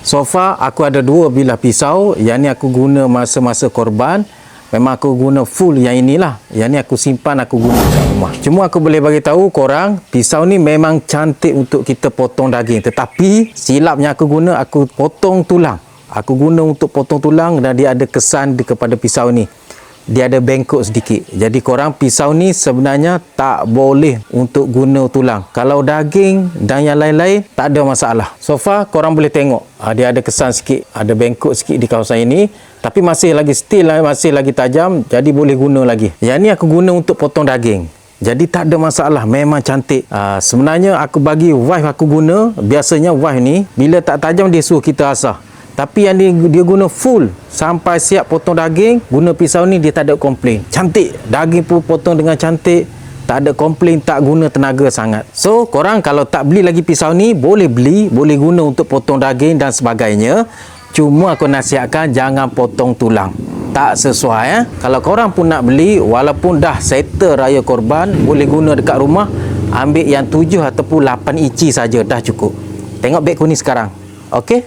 So far aku ada 2 bilah pisau. Yang ni aku guna masa-masa korban. Memang aku guna full yang inilah. Yang ni aku simpan, aku guna kat rumah. Cuma aku boleh bagi tahu korang, pisau ni memang cantik untuk kita potong daging. Tetapi silapnya aku guna, aku potong tulang. Aku guna untuk potong tulang dan dia ada kesan kepada pisau ni. Dia ada bengkok sedikit. Jadi korang, pisau ni sebenarnya tak boleh untuk guna tulang. Kalau daging dan yang lain-lain, tak ada masalah. So far, korang boleh tengok. Dia ada kesan sikit, ada bengkok sikit di kawasan ini. Tapi masih lagi masih lagi tajam. Jadi boleh guna lagi. Yang ni aku guna untuk potong daging. Jadi tak ada masalah, memang cantik. Sebenarnya aku bagi wife aku guna. Biasanya wife ni, bila tak tajam dia suruh kita asah. Tapi yang dia guna full sampai siap potong daging, guna pisau ni dia tak ada komplain. Cantik. Daging pun potong dengan cantik. Tak ada komplain, tak guna tenaga sangat. So, korang kalau tak beli lagi pisau ni, boleh beli, boleh guna untuk potong daging dan sebagainya. Cuma aku nasihatkan jangan potong tulang. Tak sesuai. Kalau korang pun nak beli, walaupun dah settle raya korban, boleh guna dekat rumah, ambil yang 7 ataupun 8 inci saja dah cukup. Tengok beg kuning sekarang. Okey?